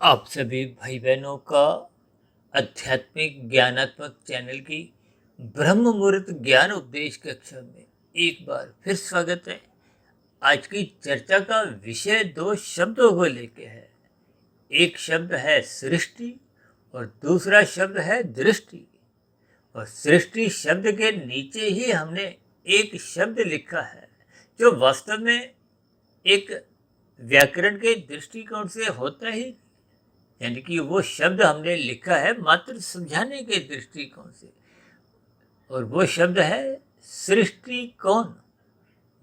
आप सभी भाई बहनों का आध्यात्मिक ज्ञानात्मक चैनल की ब्रह्म मुहूर्त ज्ञान उपदेश कक्षा में एक बार फिर स्वागत है। आज की चर्चा का विषय दो शब्दों को लेके है। एक शब्द है सृष्टि और दूसरा शब्द है दृष्टि। और सृष्टि शब्द के नीचे ही हमने एक शब्द लिखा है जो वास्तव में एक व्याकरण के दृष्टिकोण से होता ही, यानी कि वो शब्द हमने लिखा है मात्र समझाने के दृष्टिकोण से, और वो शब्द है सृष्टिकोण,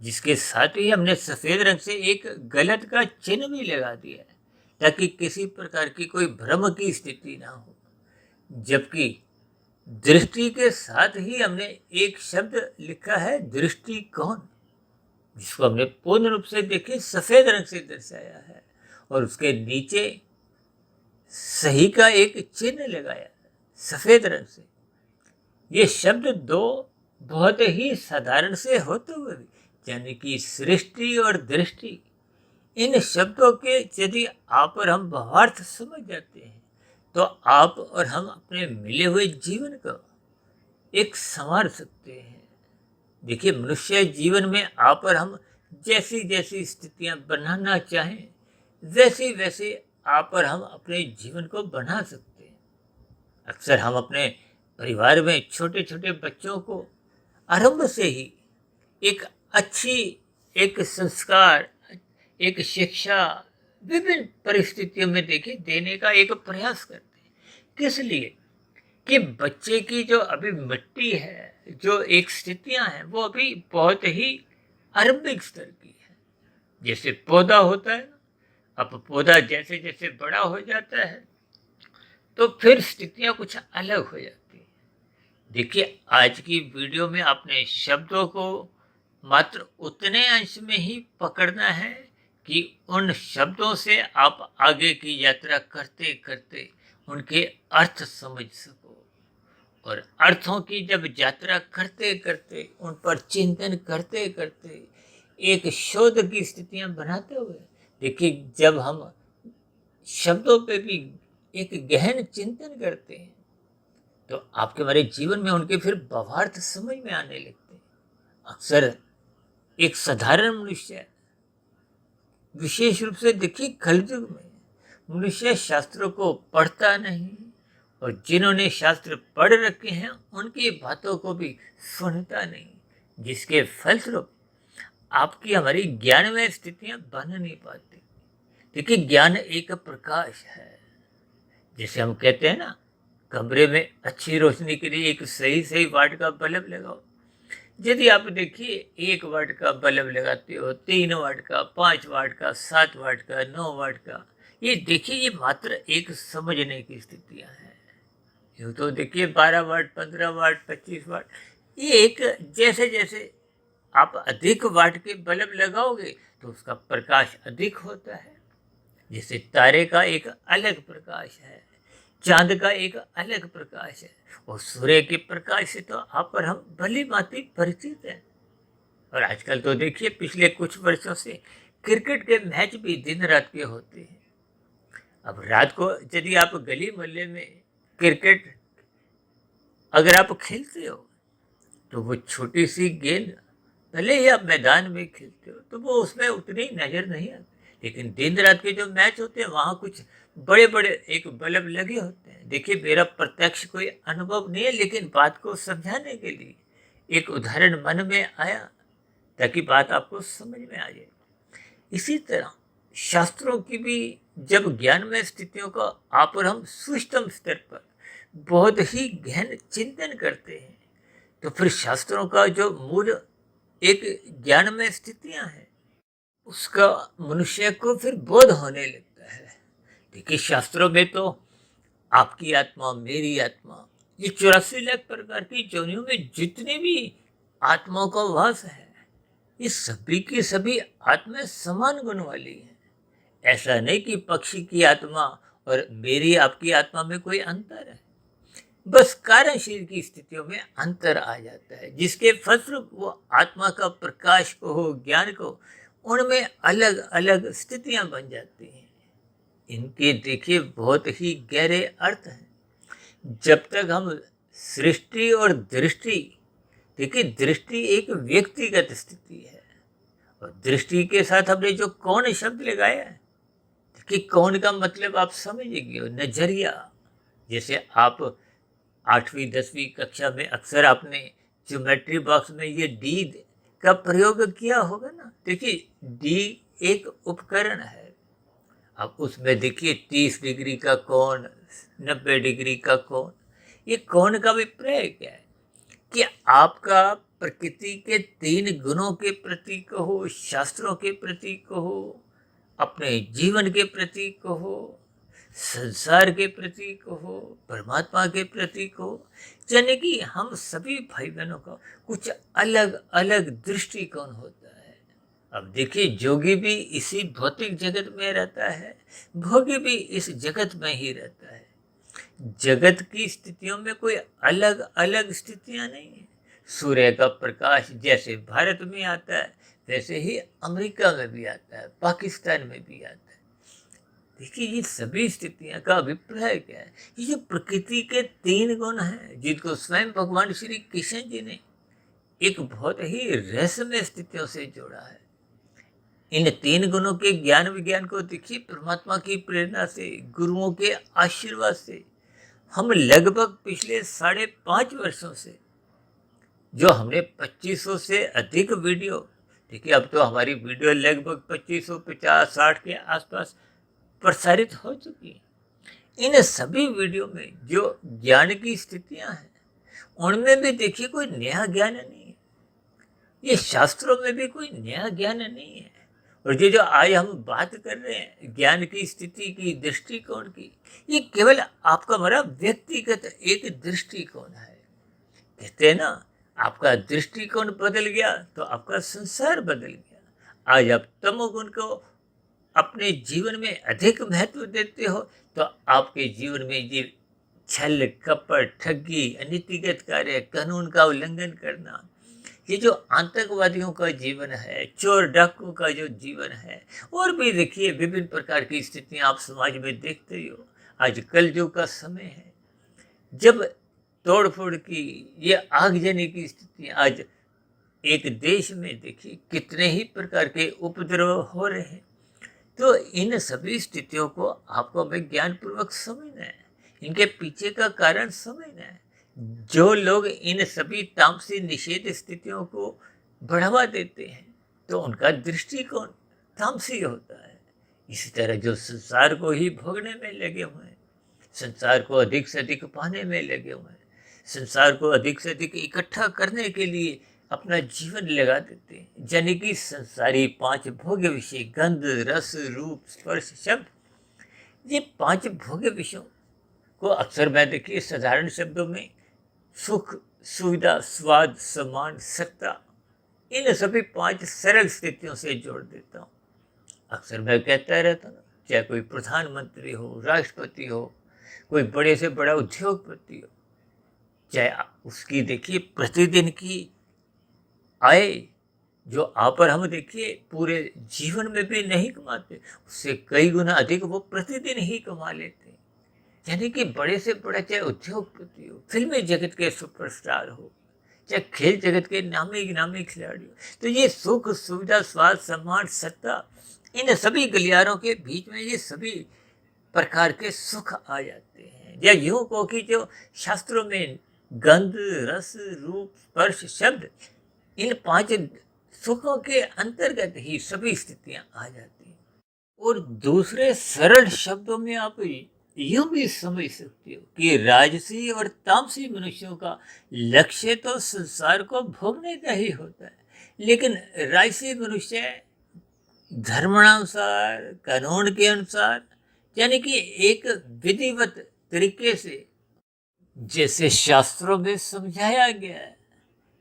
जिसके साथ ही हमने सफेद रंग से एक गलत का चिन्ह भी लगा दिया है ताकि किसी प्रकार की कोई भ्रम की स्थिति ना हो। जबकि दृष्टि के साथ ही हमने एक शब्द लिखा है दृष्टिकोण, जिसको हमने पूर्ण रूप से देखे सफेद रंग से दर्शाया है और उसके नीचे सही का एक चिन्ह लगाया सफेद रंग से। ये शब्द दो बहुत ही साधारण से होते हुए भी, यानी कि सृष्टि और दृष्टि, इन शब्दों के यदि आप और हम भावार्थ समझ जाते हैं तो आप और हम अपने मिले हुए जीवन को एक संवार सकते हैं। देखिए, मनुष्य जीवन में आप और हम जैसी जैसी स्थितियां बनाना चाहें वैसे वैसे आप और हम अपने जीवन को बना सकते हैं। अक्सर हम अपने परिवार में छोटे छोटे बच्चों को आरंभ से ही एक अच्छी एक संस्कार, एक शिक्षा विभिन्न परिस्थितियों में देखिए देने का एक प्रयास करते हैं। किस लिए? कि बच्चे की जो अभी मिट्टी है, जो एक स्थितियां हैं, वो अभी बहुत ही आरंभिक स्तर की है। जैसे पौधा होता है, अब पौधा जैसे जैसे बड़ा हो जाता है तो फिर स्थितियां कुछ अलग हो जाती हैं। देखिए, आज की वीडियो में आपने शब्दों को मात्र उतने अंश में ही पकड़ना है कि उन शब्दों से आप आगे की यात्रा करते करते उनके अर्थ समझ सको। और अर्थों की जब यात्रा करते करते, उन पर चिंतन करते करते, एक शोध की स्थितियां बनाते हुए, देखिए जब हम शब्दों पे भी एक गहन चिंतन करते हैं तो आपके हमारे जीवन में उनके फिर भावार्थ समझ में आने लगते हैं। अक्सर एक साधारण मनुष्य, विशेष रूप से देखिए कलयुग में, मनुष्य शास्त्रों को पढ़ता नहीं और जिन्होंने शास्त्र पढ़ रखे हैं उनकी बातों को भी सुनता नहीं, जिसके फलस्वरूप आपकी हमारी ज्ञान में स्थितियां बन नहीं पाती। देखिए, ज्ञान एक प्रकाश है। जैसे हम कहते हैं ना, कमरे में अच्छी रोशनी के लिए एक सही सही वाट का बल्ब लगाओ। यदि आप देखिए 1 वाट का बल्ब लगाते हो, 3 वाट का, 5 वाट का, 7 वाट का, 9 वाट का, ये देखिए ये मात्र एक समझने की स्थितियां हैं। यूँ तो देखिए 12 वाट, 15 वाट, 25 वाट, ये एक जैसे जैसे आप अधिक वाट के बल्ब लगाओगे तो उसका प्रकाश अधिक होता है। जैसे तारे का एक अलग प्रकाश है, चांद का एक अलग प्रकाश है, और सूर्य के प्रकाश से तो आप और हम भली भांति परिचित हैं। और आजकल तो देखिए पिछले कुछ वर्षों से क्रिकेट के मैच भी दिन रात के होते हैं। अब रात को यदि आप गली मोहल्ले में क्रिकेट अगर आप खेलते हो तो वो छोटी सी गेंद, भले ही आप मैदान में खेलते हो तो वो उसमें उतनी नजर नहीं आती, लेकिन दिन रात के जो मैच होते हैं वहाँ कुछ बड़े बड़े एक बल्ब लगे होते हैं। देखिए, मेरा प्रत्यक्ष कोई अनुभव नहीं है, लेकिन बात को समझाने के लिए एक उदाहरण मन में आया ताकि बात आपको समझ में आ जाए। इसी तरह शास्त्रों की भी जब ज्ञान में स्थितियों का आप और हम सूक्ष्म स्तर पर बहुत ही गहन चिंतन करते हैं तो फिर शास्त्रों का जो मूल एक ज्ञान में स्थितियां हैं उसका मनुष्य को फिर बोध होने लगता है। देखिए, शास्त्रों में तो आपकी आत्मा, मेरी आत्मा, ये 84 लाख प्रकार की योनियों में जितनी भी आत्माओं का वास है, ये सभी की सभी आत्माएं समान गुण वाली हैं। ऐसा नहीं कि पक्षी की आत्मा और मेरी आपकी आत्मा में कोई अंतर है, बस कारण शरीर की स्थितियों में अंतर आ जाता है, जिसके फलस्वरूप वो आत्मा का प्रकाश को हो, ज्ञान को, उनमें अलग अलग स्थितियां बन जाती हैं। इनके देखिए बहुत ही गहरे अर्थ हैं। जब तक हम सृष्टि और दृष्टि, देखिए दृष्टि एक व्यक्तिगत स्थिति है और दृष्टि के साथ हमने जो कौन शब्द लगाया है, देखिए कौन का मतलब आप समझेंगे, नजरिया। जैसे आप 8वीं 10वीं कक्षा में अक्सर आपने ज्योमेट्री बॉक्स में ये डी का प्रयोग किया होगा ना। देखिए डी एक उपकरण है। अब उसमें देखिए 30 डिग्री का कोण, 90 डिग्री का कोण। ये कोण का अभिप्राय क्या है कि आपका प्रकृति के 3 गुणों के प्रति कहो, शास्त्रों के प्रति कहो, अपने जीवन के प्रति कहो, संसार के प्रति कहो, परमात्मा के प्रति कहो, यानी कि हम सभी भाई बहनों का कुछ अलग अलग दृष्टिकोण होता है। अब देखिए जोगी भी इसी भौतिक जगत में रहता है, भोगी भी इस जगत में ही रहता है। जगत की स्थितियों में कोई अलग अलग स्थितियां नहीं है। सूर्य का प्रकाश जैसे भारत में आता है वैसे ही अमेरिका में भी आता है, पाकिस्तान में भी आता है। देखिए ये सभी स्थितियां का अभिप्राय क्या है? ये जो प्रकृति के 3 गुण हैं जिनको स्वयं भगवान श्री कृष्ण जी ने एक बहुत ही रहस्यमय स्थितियों से जोड़ा है। इन 3 गुणों के ज्ञान विज्ञान को देखिए परमात्मा की प्रेरणा से, गुरुओं के आशीर्वाद से हम लगभग पिछले 5.5 वर्षों से जो हमने 2500 से अधिक वीडियो, देखिए अब तो हमारी वीडियो लगभग 2550-60 के आसपास प्रसारित हो चुकी है। इन सभी वीडियो में जो ज्ञान की स्थितियां हैं उनमें भी देखिए कोई नया ज्ञान नहीं है। ये शास्त्रों में भी कोई नया ज्ञान नहीं है। और ये जो आज हम बात कर रहे हैं ज्ञान की स्थिति की, दृष्टिकोण की, ये केवल आपका हमारा व्यक्तिगत एक दृष्टिकोण है। कहते हैं ना, आपका दृष्टिकोण बदल गया तो आपका संसार बदल गया। आज आप तमोगुण को अपने जीवन में अधिक महत्व देते हो तो आपके जीवन में ये छल, कपट, ठगी, अनीतिगत कार्य, कानून का उल्लंघन करना, ये जो आतंकवादियों का जीवन है, चोर डाकुओं का जो जीवन है, और भी देखिए विभिन्न प्रकार की स्थितियां आप समाज में देखते ही हो। आज कलयुग का समय है जब तोड़फोड़ की, ये आगजनी की स्थिति। आज एक देश में देखिए कितने ही प्रकार के उपद्रव हो रहे हैं। तो इन सभी स्थितियों को आपको हमें ज्ञानपूर्वक समझना है, इनके पीछे का कारण समझना है। जो लोग इन सभी तामसी निषेध स्थितियों को बढ़ावा देते हैं तो उनका दृष्टिकोण तामसी होता है। इसी तरह जो संसार को ही भोगने में लगे हुए हैं, संसार को अधिक से अधिक पाने में लगे हुए हैं, संसार को अधिक से अधिक इकट्ठा करने के लिए अपना जीवन लगा देते हैं, यानी कि संसारी 5 भोग्य विषय, गंध, रस, रूप, स्पर्श, शब्द, ये 5 भोग्य विषयों को अक्सर मैं देखिए साधारण शब्दों में सुख, सुविधा, स्वाद, सम्मान, सत्ता, इन सभी 5 सरल स्थितियों से जोड़ देता हूँ। अक्सर मैं कहता रहता हूँ, चाहे कोई प्रधानमंत्री हो, राष्ट्रपति हो, कोई बड़े से बड़ा उद्योगपति हो, चाहे उसकी देखिए प्रतिदिन की आय जो आप और हम देखिए पूरे जीवन में भी नहीं कमाते, उससे कई गुना अधिक वो प्रतिदिन ही कमा लेते हैं। यानी कि बड़े से बड़ा चाहे उद्योगपति हो, फिल्मी जगत के सुपरस्टार हो, चाहे खेल जगत के नामी गिनामी खिलाड़ी हो, तो ये सुख, सुविधा, स्वाद, सम्मान, सत्ता, इन सभी गलियारों के बीच में ये सभी प्रकार के सुख आ जाते हैं। या यूं कहो कि जो शास्त्रों में गंध, रस, रूप, स्पर्श, शब्द, इन 5 सुखों के अंतर्गत ही सभी स्थितियां आ जाती हैं। और दूसरे सरल शब्दों में आप यूं भी समझ सकते हो कि राजसी और तामसी मनुष्यों का लक्ष्य तो संसार को भोगने का ही होता है, लेकिन राजसी मनुष्य धर्मानुसार, कानून के अनुसार, यानी कि एक विधिवत तरीके से, जैसे शास्त्रों में समझाया गया है,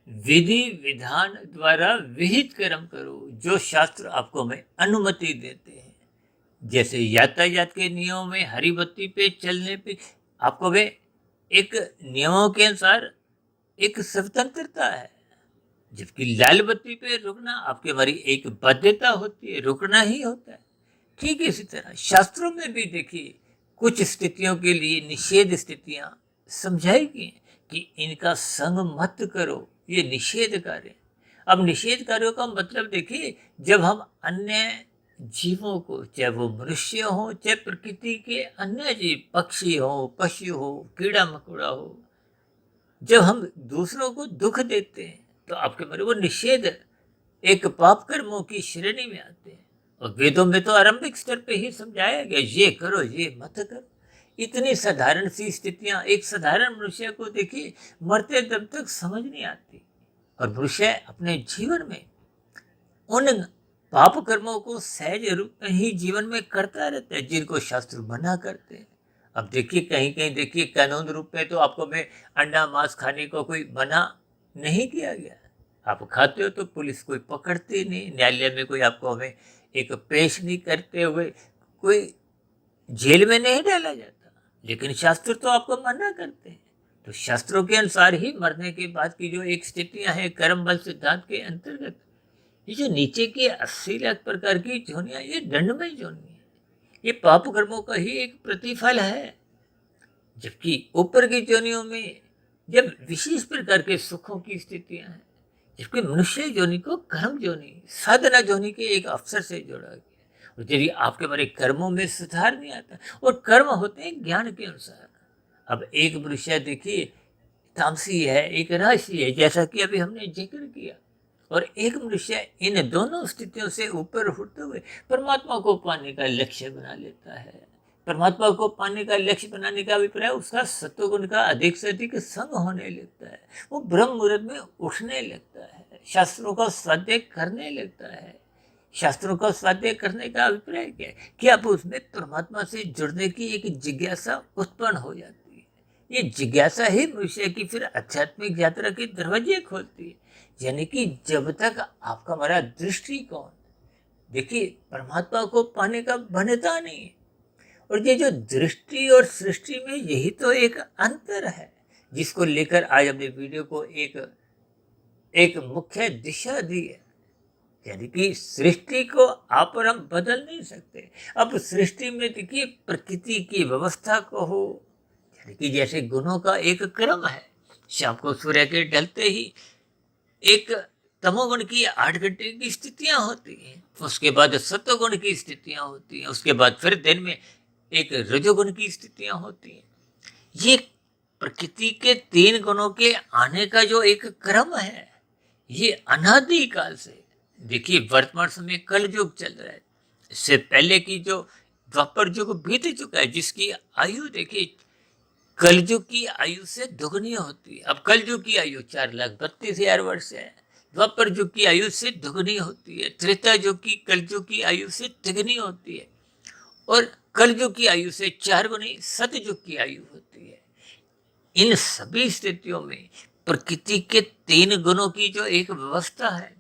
विधि विधान द्वारा विहित कर्म करो, जो शास्त्र आपको में अनुमति देते हैं। जैसे यातायात के नियमों में हरी बत्ती पे चलने पे आपको वे एक नियमों के अनुसार एक स्वतंत्रता है, जबकि लाल बत्ती पे रुकना आपकी हमारी एक बाध्यता होती है, रुकना ही होता है। ठीक इसी तरह शास्त्रों में भी देखिए कुछ स्थितियों के लिए निषेध स्थितियां समझाई गई हैं कि इनका संग मत करो, ये निषेध कार्य। अब निषेध कार्यों का मतलब देखिए, जब हम अन्य जीवों को, चाहे वो मनुष्य हो चाहे प्रकृति के अन्य जीव, पक्षी हो, पशु हो, कीड़ा मकोड़ा हो, जब हम दूसरों को दुख देते हैं तो आपके मेरे वो निषेध एक पाप कर्मों की श्रेणी में आते हैं। और वेदों में तो आरंभिक स्तर पे ही समझाया गया, ये करो ये मत करो। इतनी साधारण सी स्थितियां एक साधारण मनुष्य को देखिए मरते दम तक समझ नहीं आती, और मनुष्य अपने जीवन में उन पाप कर्मों को सहज रूप में ही जीवन में करता रहता है जिनको शास्त्र मना करते हैं। अब देखिए कहीं कहीं देखिए कानून रूप में तो आपको में अंडा मांस खाने को कोई मना नहीं किया गया। आप खाते हो तो पुलिस कोई पकड़ती नहीं, न्यायालय में कोई आपको हमें एक पेश नहीं करते हुए कोई जेल में नहीं डाला जाता, लेकिन शास्त्र तो आपको मना करते हैं। तो शास्त्रों के अनुसार ही मरने के बाद की जो एक स्थितियां हैं कर्म बल सिद्धांत के अंतर्गत, ये जो नीचे की 80 लाख प्रकार की जोनियां, ये दंडमय जोनी है, ये पाप कर्मों का ही एक प्रतिफल है। जबकि ऊपर की जोनियों में जब विशेष प्रकार के सुखों की स्थितियां हैं, जबकि मनुष्य जोनि को कर्म जोनि, साधना जोनि के एक अवसर से जोड़ा गया। और यदि आपके हमारे कर्मों में सुधार नहीं आता, और कर्म होते हैं ज्ञान के अनुसार। अब एक मनुष्य देखिए तामसी है, एक राशि है, जैसा कि अभी हमने जिक्र किया, और एक मनुष्य इन दोनों स्थितियों से ऊपर उठते हुए परमात्मा को पाने का लक्ष्य बना लेता है। परमात्मा को पाने का लक्ष्य बनाने का अभिप्राय उसका सत्वगुण का अधिक से अधिक संग होने लगता है, वो ब्रह्म मुहूर्त में उठने लगता है, शास्त्रों का स्वाध्याय करने लगता है। शास्त्रों का स्वाध्याय करने का अभिप्राय क्या है कि अब उसमें परमात्मा से जुड़ने की एक जिज्ञासा उत्पन्न हो जाती है। ये जिज्ञासा ही मनुष्य की फिर आध्यात्मिक यात्रा के दरवाजे खोलती है। यानी कि जब तक आपका हमारा दृष्टिकोण देखिए परमात्मा को पाने का बनता नहीं है, और ये जो दृष्टि और सृष्टि में यही तो एक अंतर है जिसको लेकर आज हमने वीडियो को एक मुख्य दिशा दी है। यानी कि सृष्टि को आप और हम बदल नहीं सकते। अब सृष्टि में देखिए प्रकृति की व्यवस्था को हो, यानी कि जैसे गुणों का एक क्रम है, शाम को सूर्य के ढलते ही एक तमोगुण की 8 घंटे की स्थितियां होती हैं, उसके बाद सत्वगुण की स्थितियां होती हैं, उसके बाद फिर दिन में एक रजोगुण की स्थितियां होती हैं। ये प्रकृति के 3 गुणों के आने का जो एक क्रम है, ये अनादि काल से देखिए वर्तमान समय कल युग चल रहा है, इससे पहले की जो द्वापर युग बीत चुका है, जिसकी आयु देखिए कलयुग की आयु से दुगनी होती है। अब कलयुग की आयु 4,32,000 वर्ष है, द्वापर युग की आयु से दुगनी होती है, त्रेता युग की कलयुग की आयु से तिगुनी होती है, और कलयुग की आयु से 4 गुनी सतयुग की आयु होती है। इन सभी स्थितियों में प्रकृति के 3 गुणों की जो एक व्यवस्था है,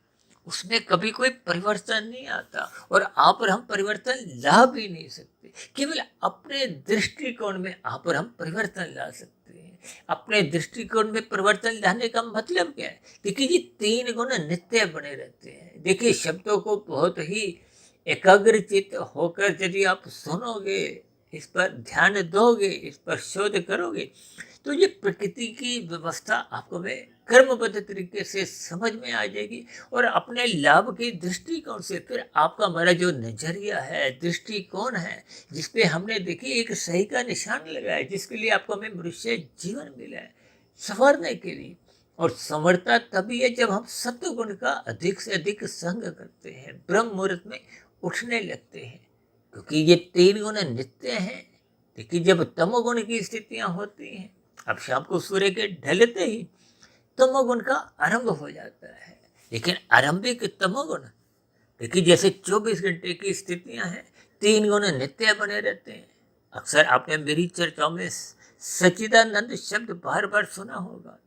उसमें कभी कोई परिवर्तन नहीं आता, और आप और हम परिवर्तन ला भी नहीं सकते। केवल अपने दृष्टिकोण में आप और हम परिवर्तन ला सकते हैं। अपने दृष्टिकोण में परिवर्तन लाने का मतलब क्या है? देखिए ये 3 गुण नित्य बने रहते हैं। देखिए शब्दों को बहुत ही एकाग्रचित होकर यदि आप सुनोगे, इस पर ध्यान दोगे, इस पर शोध करोगे, तो ये प्रकृति की व्यवस्था आपको में कर्मबद्ध तरीके से समझ में आ जाएगी, और अपने लाभ के दृष्टिकोण से फिर आपका हमारा जो नजरिया है, दृष्टिकोण है, जिसपे हमने देखिए एक सही का निशान लगाया, जिसके लिए आपको हमें मनुष्य जीवन मिला है संवरने के लिए। और संवरता तभी है जब हम सत्व गुण का अधिक से अधिक संग करते हैं, ब्रह्म मुहूर्त में उठने लगते हैं, क्योंकि ये 3 गुण नित्य हैं। देखिए जब तमोगुण की स्थितियां होती हैं, अब शाम को सूर्य के ढलते ही तमोगुण का आरंभ हो जाता है, लेकिन आरंभिक तमोगुण देखिए जैसे 24 घंटे की स्थितियां हैं, 3 गुण नित्य बने रहते हैं। अक्सर आपने मेरी चर्चाओं में सच्चिदानंद शब्द बार बार सुना होगा।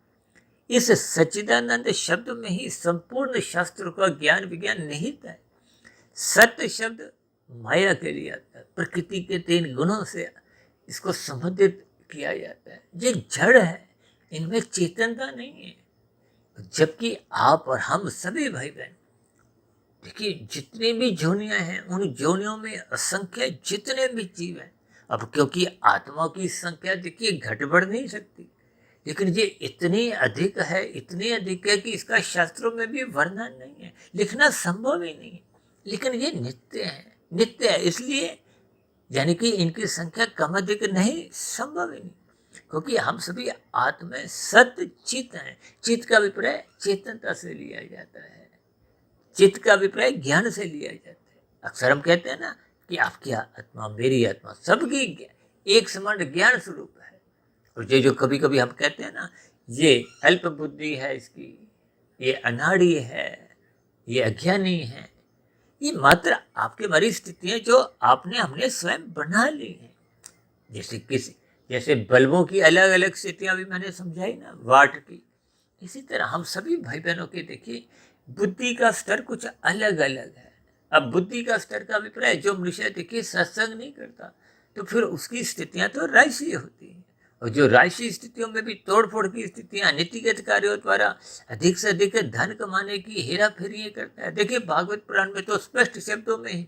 इस सच्चिदानंद शब्द में ही संपूर्ण शास्त्रों का ज्ञान विज्ञान निहित है। सत्य शब्द माया के लिए आता है, प्रकृति के 3 गुणों से इसको संबंधित किया जाता है। ये जड़ है, इनमें चेतनता नहीं है। जबकि आप और हम सभी भाई बहन देखिए जितनी भी जोनियां हैं उन जोनियों में असंख्य जितने भी जीव हैं, अब क्योंकि आत्माओं की संख्या देखिए घट बढ़ नहीं सकती, लेकिन ये इतनी अधिक है, इतनी अधिक है कि इसका शास्त्रों में भी वर्णन नहीं है, लिखना संभव ही नहीं है। लेकिन ये नित्य है, नित्य है, इसलिए यानी कि इनकी संख्या कम अधिक नहीं, संभव ही नहीं, क्योंकि हम सभी आत्मा सत्य चित हैं। चित्त का अभिप्राय चेतनता से लिया जाता है, चित्त का अभिप्राय ज्ञान से लिया जाता है। अक्सर हम कहते हैं ना कि आपकी आत्मा, मेरी आत्मा, सबकी एक समान ज्ञान स्वरूप है। और ये जो कभी कभी हम कहते हैं ना, ये अल्प बुद्धि है इसकी, ये अनाड़ी है, ये अज्ञानी है, ये मात्र आपकी हमारी स्थितियां जो आपने हमने स्वयं बना ली हैं। जैसे बल्बों की अलग अलग स्थितियां भी मैंने समझाई ना, वाट की, इसी तरह हम सभी भाई बहनों के देखिए बुद्धि का स्तर कुछ अलग अलग है। अब बुद्धि का स्तर का अभिप्राय, जो मनुष्य देखिए सत्संग नहीं करता तो फिर उसकी स्थितियां तो राशि होती हैं, और जो राशि स्थितियों में भी तोड़फोड़ की स्थितियां, नीतिगत कार्यों द्वारा अधिक से अधिक धन कमाने की हेरा फेरी करता है। देखिए भागवत पुराण में तो स्पष्ट शब्दों में ही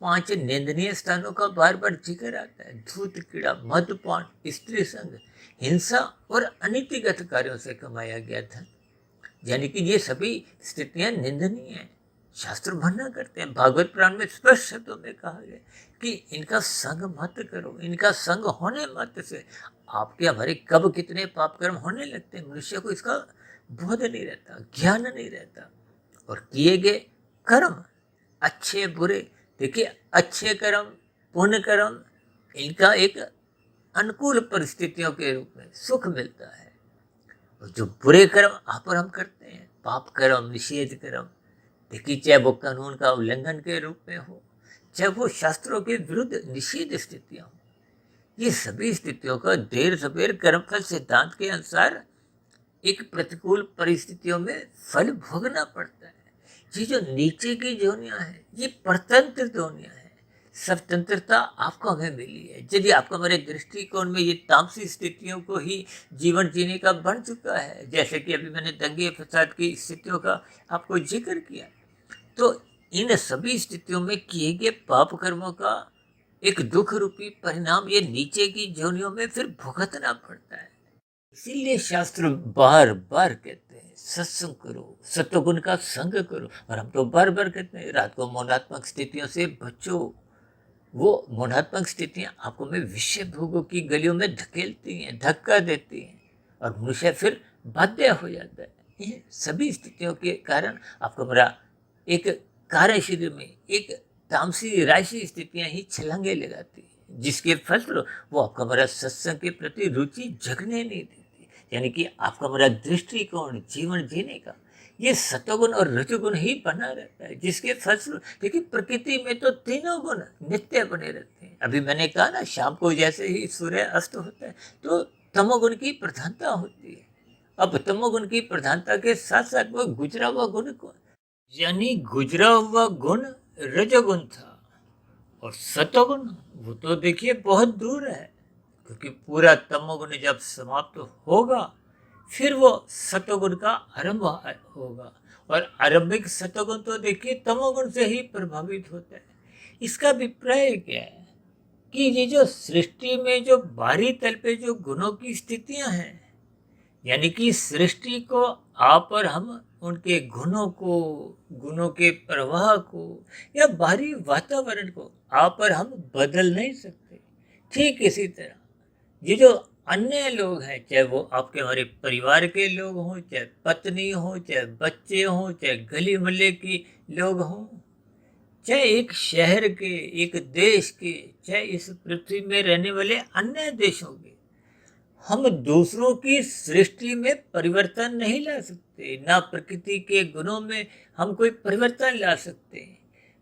5 निंदनीय स्थानों का बार बार जिक्र आता है: धूत, कीड़ा, मदपान, स्त्री संग, हिंसा और अनीतिगत कार्यों से कमाया गया धन। यानी कि ये सभी स्थितियां निंदनीय हैं, शास्त्र मना करते हैं। भागवत पुराण में स्पष्ट शब्दों में कहा गया कि इनका संग मत करो। इनका संग होने मत से आपके हमारे कब कितने पाप कर्म होने लगते हैं, मनुष्य को इसका बोध नहीं रहता, ज्ञान नहीं रहता। और किए गए कर्म, अच्छे बुरे, देखिए अच्छे कर्म, पुण्य कर्म, इनका एक अनुकूल परिस्थितियों के रूप में सुख मिलता है। और जो बुरे कर्म आप और हम करते हैं, पाप कर्म, निषेध कर्म, देखिए चाहे वो कानून का उल्लंघन के रूप में हो, चाहे वो शास्त्रों के विरुद्ध निषेध स्थितियां हो, ये सभी स्थितियों का देर सवेर कर्मफल सिद्धांत के अनुसार एक प्रतिकूल परिस्थितियों में फल भोगना पड़ता है। ये जो नीचे की जोनियां हैं, ये परतंत्र जोनियां हैं। स्वतंत्रता आपको हमें मिली है। यदि आपको हमारे दृष्टिकोण में ये तामसी स्थितियों को ही जीवन जीने का बन चुका है, जैसे कि अभी मैंने दंगे फसाद की स्थितियों का आपको जिक्र किया, तो इन सभी स्थितियों में किए गए पाप कर्मों का एक दुख रूपी परिणाम ये नीचे की जोनियों में फिर भुगतना पड़ता है। इसीलिए शास्त्र बार बार कहते हैं सत्संग करो, सत्वगुण का संग करो। और हम तो बार बार कहते हैं रात को मौनात्मक स्थितियों से बचो। वो मौनात्मक स्थितियां आपको में विषय भोगों की गलियों में धकेलती हैं, धक्का देती हैं, और मनुष्य फिर बाध्य हो जाता है। इन सभी स्थितियों के कारण आपको मेरा एक कार्य शरीर में एक तामसी राशि स्थितियां ही छलांगे लगाती हैं, जिसके फलस्वरूप वो आपका मेरा सत्संग के प्रति रुचि जगने नहीं देती। यानी कि आपका मेरा दृष्टिकोण जीवन जीने का ये सतोगुण और रजोगुण ही बना रहता है, जिसके फलस्वरूप देखिए प्रकृति में तो तीनों गुण नित्य बने रहते हैं। अभी मैंने कहा ना, शाम को जैसे ही सूर्य अस्त होता है तो तमोगुण की प्रधानता होती है। अब तमोगुण की प्रधानता के साथ साथ वो गुजरा हुआ गुण कौन, यानी गुजरा हुआ गुण रजोगुण था, और सतोगुण वो तो देखिए बहुत दूर है, क्योंकि पूरा तमोगुण जब समाप्त होगा फिर वो सतोगुण का आरंभ होगा। और आरंभिक सतोगुण तो देखिए तमोगुण से ही प्रभावित होता है। इसका अभिप्राय क्या है कि ये जो सृष्टि में जो बाहरी तल पे जो गुणों की स्थितियां हैं, यानी कि सृष्टि को आप और हम उनके गुणों को, गुणों के प्रवाह को या बाहरी वातावरण को आप और हम बदल नहीं सकते। ठीक इसी तरह ये जो अन्य लोग हैं, चाहे वो आपके हमारे परिवार के लोग हों, चाहे पत्नी हो, चाहे बच्चे हों, चाहे गली मोहल्ले के लोग हों, चाहे एक शहर के, एक देश के, चाहे इस पृथ्वी में रहने वाले अन्य देशों के, हम दूसरों की सृष्टि में परिवर्तन नहीं ला सकते, ना प्रकृति के गुणों में हम कोई परिवर्तन ला सकते।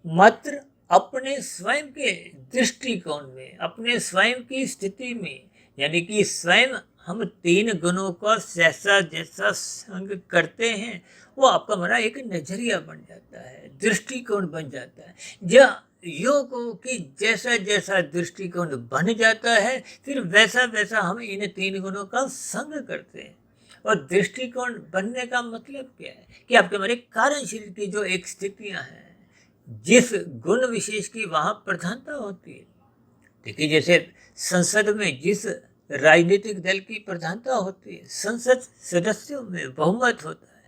मात्र अपने स्वयं के दृष्टिकोण में, अपने स्वयं की स्थिति में, यानी कि स्वयं हम तीन गुणों का जैसा जैसा संग करते हैं, वो आपका हमारा एक नजरिया बन जाता है, दृष्टिकोण बन जाता है। योग की जैसा जैसा दृष्टिकोण बन जाता है, फिर वैसा वैसा हम इन तीन गुणों का संग करते हैं। और दृष्टिकोण बनने का मतलब क्या है कि आपके हमारे कारण शरीर की जो एक स्थितियां हैं, जिस गुण विशेष की वहाँ प्रधानता होती है। देखिए, जैसे संसद में जिस राजनीतिक दल की प्रधानता होती है, संसद सदस्यों में बहुमत होता है,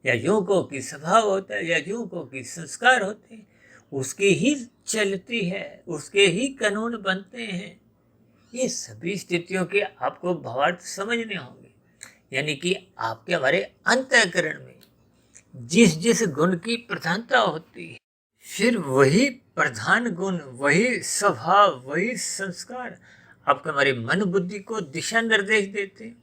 या यूं को कि स्वभाव होता है, या यूं को कि संस्कार होते हैं, उसकी ही चलती है, उसके ही कानून बनते हैं। ये सभी स्थितियों के आपको भावार्थ समझने होंगे। यानी कि आपके हमारे अंतःकरण में जिस जिस गुण की प्रधानता होती है, फिर वही प्रधान गुण, वही स्वभाव, वही संस्कार आपके हमारे मन बुद्धि को दिशा निर्देश देते हैं।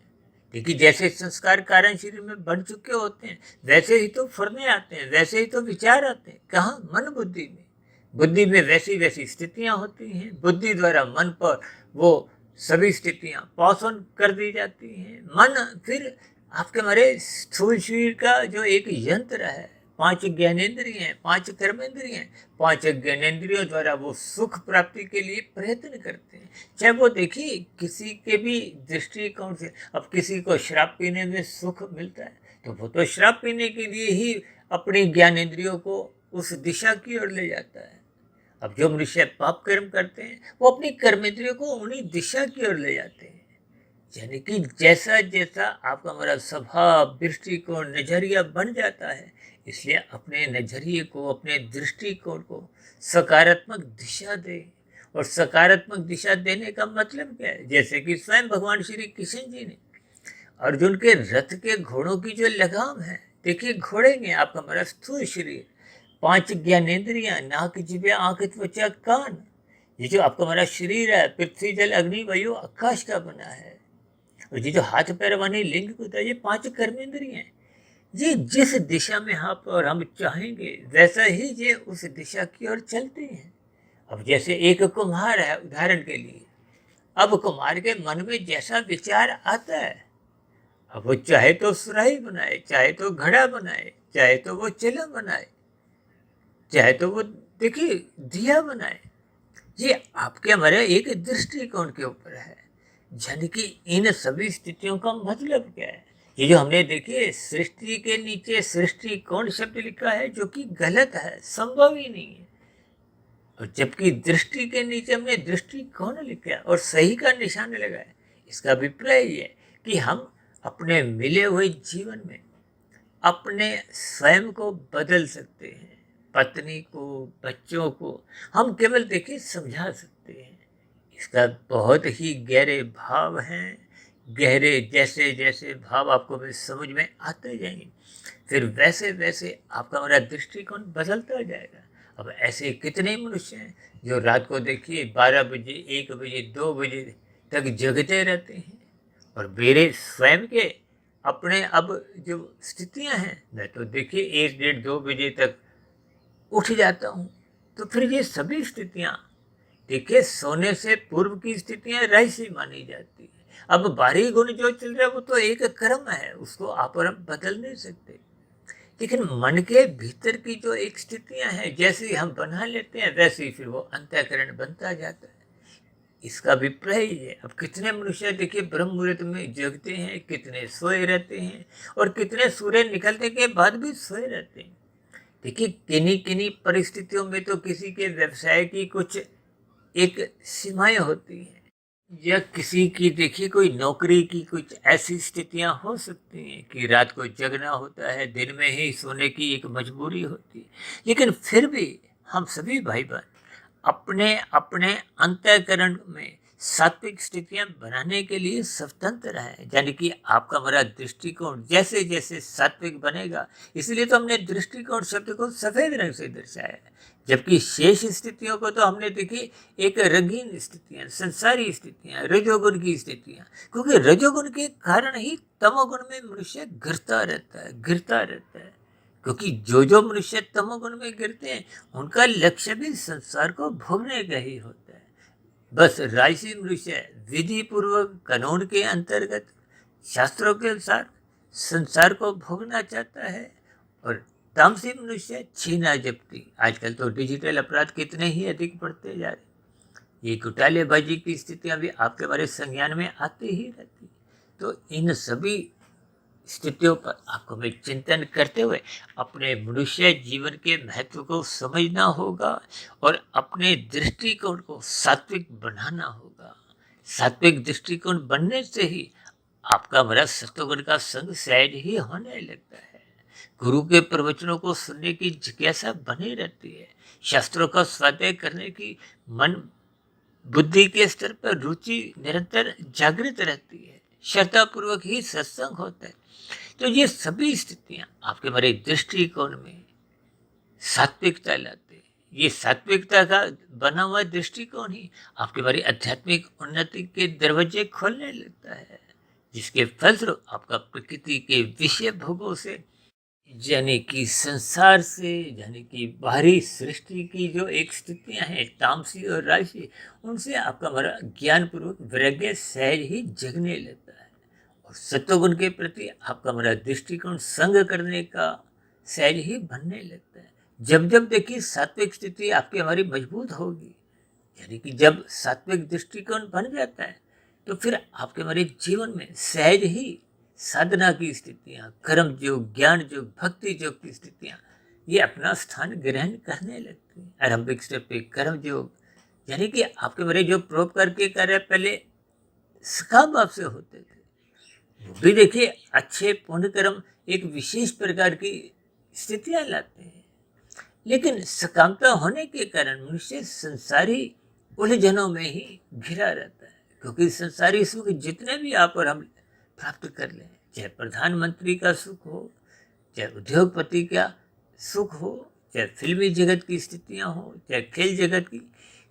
देखिए, जैसे संस्कार कारण शरीर में बन चुके होते हैं, वैसे ही तो फुरने आते हैं, वैसे ही तो विचार आते हैं। कहाँ? मन बुद्धि में। बुद्धि में वैसी वैसी स्थितियां होती हैं, बुद्धि द्वारा मन पर वो सभी स्थितियां पास ऑन कर दी जाती हैं। मन फिर आपके हमारे स्थूल शरीर का जो एक यंत्र है, 5 ज्ञानेंद्रिय हैं, 5 कर्मेंद्रिय हैं, 5 ज्ञानेंद्रियों द्वारा वो सुख प्राप्ति के लिए प्रयत्न करते हैं। चाहे वो देखिए किसी के भी दृष्टिकोण से, अब किसी को शराब पीने में सुख मिलता है तो वो तो शराब पीने के लिए ही अपनी ज्ञानेंद्रियों को उस दिशा की ओर ले जाता है। अब जो मनुष्य पाप कर्म करते हैं वो अपनी कर्मेंद्रियों को उन्हीं दिशा की ओर ले जाते हैं। यानी कि जैसा जैसा आपका हमारा स्वभाव, दृष्टिकोण, नजरिया बन जाता है, इसलिए अपने नजरिए को, अपने दृष्टिकोण को सकारात्मक दिशा दे। और सकारात्मक दिशा देने का मतलब क्या है? जैसे कि स्वयं भगवान श्री कृष्ण जी ने अर्जुन के रथ के घोड़ों की जो लगाम है, देखिए घोड़े में आपका हमारा स्थूल शरीर, 5 ज्ञानेंद्रियां, नाक, जिह्वा, आंख, त्वचा, कान, ये जो आपका हमारा शरीर है पृथ्वी, जल, अग्नि, वायु, आकाश का बना है। और ये जो हाथ पैर वाली लिंग होता है, ये 5 कर्मेंद्रिय हैं। ये जिस दिशा में आप और हम चाहेंगे वैसा ही ये उस दिशा की ओर चलते हैं। अब जैसे एक कुम्हार है, उदाहरण के लिए, अब कुम्हार के मन में जैसा विचार आता है, अब वो चाहे तो सुराही बनाए, चाहे तो घड़ा बनाए, चाहे तो वो चिलम बनाए, चाहे तो वो देखिए दिया बनाए, ये आपके हमारे एक दृष्टिकोण के ऊपर है। यानी कि इन सभी स्थितियों का मतलब क्या है? ये जो हमने देखिए सृष्टि के नीचे सृष्टिकोण शब्द लिखा है, जो कि गलत है, संभव ही नहीं है। और जबकि दृष्टि के नीचे हमने दृष्टिकोण लिखा है और सही का निशान लगाया। इसका अभिप्राय ये है कि हम अपने मिले हुए जीवन में अपने स्वयं को बदल सकते हैं। पत्नी को, बच्चों को हम केवल देखिए समझा सकते हैं। इसका बहुत ही गहरे भाव हैं। गहरे जैसे जैसे भाव आपको भी समझ में आते जाएंगे, फिर वैसे वैसे आपका हमारा दृष्टिकोण बदलता जाएगा। अब ऐसे कितने मनुष्य हैं जो रात को देखिए 12 बजे, 1 बजे, 2 बजे तक जगते रहते हैं। और मेरे स्वयं के अपने अब जो स्थितियां हैं, मैं तो देखिए 1, 1:30, 2 बजे तक उठ जाता हूँ। तो फिर ये सभी स्थितियां देखिए सोने से पूर्व की स्थितियां रहस्य मानी जाती है। अब बाहरी गुण जो चल रहा है वो तो एक कर्म है, उसको आप और हम बदल नहीं सकते। लेकिन मन के भीतर की जो एक स्थितियां हैं, जैसे ही हम बना लेते हैं वैसे ही फिर वो अंतःकरण बनता जाता है। इसका अभिप्राय ही है। अब कितने मनुष्य देखिए ब्रह्म मुहूर्त में जगते हैं, कितने सोए रहते हैं, और कितने सूर्य निकलने के बाद भी सोए रहते हैं। देखिए किन्हीं किन्हीं परिस्थितियों में तो किसी के व्यवसाय की कुछ एक सीमाएं होती हैं, या किसी की देखिए कोई नौकरी की कुछ ऐसी स्थितियां हो सकती हैं कि रात को जगना होता है, दिन में ही सोने की एक मजबूरी होती है। लेकिन फिर भी हम सभी भाई बहन अपने अपने अंतःकरण में सात्विक स्थितियां बनाने के लिए स्वतंत्र है। यानी कि आपका हमारा दृष्टिकोण जैसे जैसे सात्विक बनेगा, इसलिए तो हमने दृष्टिकोण शब्द को सफेद रंग से दर्शाया है। जबकि शेष स्थितियों को तो हमने देखी एक रंगीन स्थितियां, संसारी स्थितियां, रजोगुण की स्थितियां, क्योंकि रजोगुण के कारण ही तमोगुण में मनुष्य गिरता रहता है, गिरता रहता है। क्योंकि जो जो मनुष्य तमोगुण में गिरते हैं उनका लक्ष्य भी संसार को भोगने का ही होता है। बस राजसी मनुष्य विधि पूर्वक कानून के अंतर्गत शास्त्रों के अनुसार संसार को भोगना चाहता है, और तामसी मनुष्य छीना जप्ती। आजकल तो डिजिटल अपराध कितने ही अधिक बढ़ते जा रहे, ये घोटालेबाजी की स्थितियां भी आपके हमारे संज्ञान में आती ही रहती। तो इन सभी स्थितियों पर आपको मैं चिंतन करते हुए अपने मनुष्य जीवन के महत्व को समझना होगा और अपने दृष्टिकोण को सात्विक बनाना होगा। सात्विक दृष्टिकोण बनने से ही आपका मेरा सत्वगुण का संग सहज ही होने लगता है। गुरु के प्रवचनों को सुनने की जिज्ञासा बनी रहती है। शास्त्रों का स्वाध्याय करने की मन बुद्धि के स्तर पर रुचि निरंतर जागृत रहती है। श्रद्धापूर्वक ही सत्संग होता है। तो ये सभी स्थितियां आपके मेरे दृष्टिकोण में सात्विकता लाते हैं। ये सात्विकता का बना हुआ दृष्टिकोण ही आपके मेरे आध्यात्मिक उन्नति के दरवाजे खोलने लगता है, जिसके फलस्वरूप आपका प्रकृति के विषय भोगों से यानी कि संसार से यानी कि बाहरी सृष्टि की जो एक स्थितियां हैं तामसी और राजसी, उनसे आपका हमारा ज्ञान पूर्वक वैराग्य सहज ही जगने लगता है और सत्वगुण के प्रति आपका हमारा दृष्टिकोण संग करने का सहज ही बनने लगता है। जब जब देखिए सात्विक स्थिति आपकी हमारी मजबूत होगी, यानी कि जब सात्विक दृष्टिकोण बन जाता है तो फिर आपके हमारे जीवन में सहज ही साधना की स्थितियाँ, कर्म योग, ज्ञान योग, भक्ति योग की स्थितियाँ ये अपना स्थान ग्रहण करने लगती हैं। आरंभिक स्टेप पे कर्म योग, यानी कि आपके मेरे जो परोपकार के कार्य पहले सकाम भाव से होते थे, वो भी देखिए अच्छे पुण्य कर्म एक विशेष प्रकार की स्थितियाँ लाते हैं। लेकिन सकामता होने के कारण मनुष्य संसारी उलझनों में ही घिरा रहता है, क्योंकि संसारी सुख जितने भी आप और हम प्राप्त कर लें, चाहे प्रधानमंत्री का सुख हो, चाहे उद्योगपति का सुख हो, चाहे फिल्मी जगत की स्थितियां हो, चाहे खेल जगत की,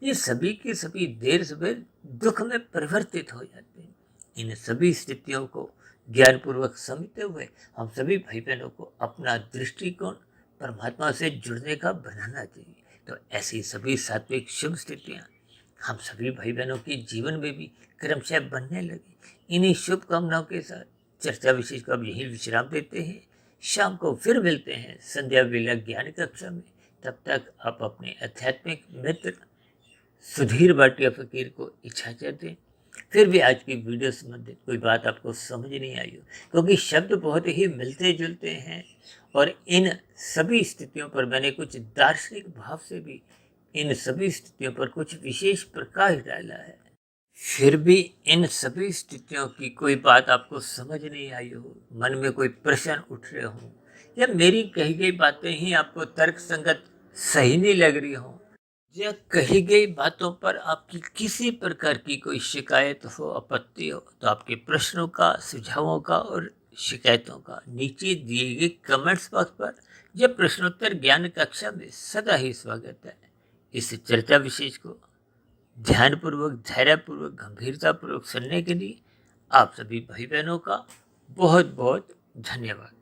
ये सभी के सभी देर सवेर दुख में परिवर्तित हो जाते हैं। इन सभी स्थितियों को ज्ञानपूर्वक समझते हुए हम सभी भाई बहनों को अपना दृष्टिकोण परमात्मा से जुड़ने का बनाना चाहिए। तो ऐसी सभी सात्विक शुभ स्थितियाँ हम सभी भाई बहनों के जीवन में भी क्रमशः बनने लगी। इन्हीं शुभकामनाओं के साथ चर्चा विशेष को अब यही विश्राम देते हैं। शाम को फिर मिलते हैं संध्या वेला ज्ञान कक्षा में। तब तक आप अपने आध्यात्मिक मित्र सुधीर भाटिया फकीर को इजाजत दें। फिर भी आज की वीडियो संबंधित कोई बात आपको समझ नहीं आई हो, क्योंकि शब्द बहुत ही मिलते जुलते हैं और इन सभी स्थितियों पर मैंने कुछ दार्शनिक भाव से भी इन सभी स्थितियों पर कुछ विशेष प्रकाश डाला है। फिर भी इन सभी स्थितियों की कोई बात आपको समझ नहीं आई हो, मन में कोई प्रश्न उठ रहे हो, या मेरी कही गई बातें ही आपको तर्क संगत सही नहीं लग रही हो, या कही गई बातों पर आपकी किसी प्रकार की कोई शिकायत हो, आपत्ति हो, तो आपके प्रश्नों का, सुझावों का और शिकायतों का नीचे दिए गए कमेंट्स बॉक्स पर या प्रश्नोत्तर ज्ञान कक्षा में सदा ही स्वागत है। इस चर्चा विशेष को ध्यानपूर्वक, धैर्यपूर्वक, गंभीरतापूर्वक सुनने के लिए आप सभी भाई बहनों का बहुत बहुत धन्यवाद।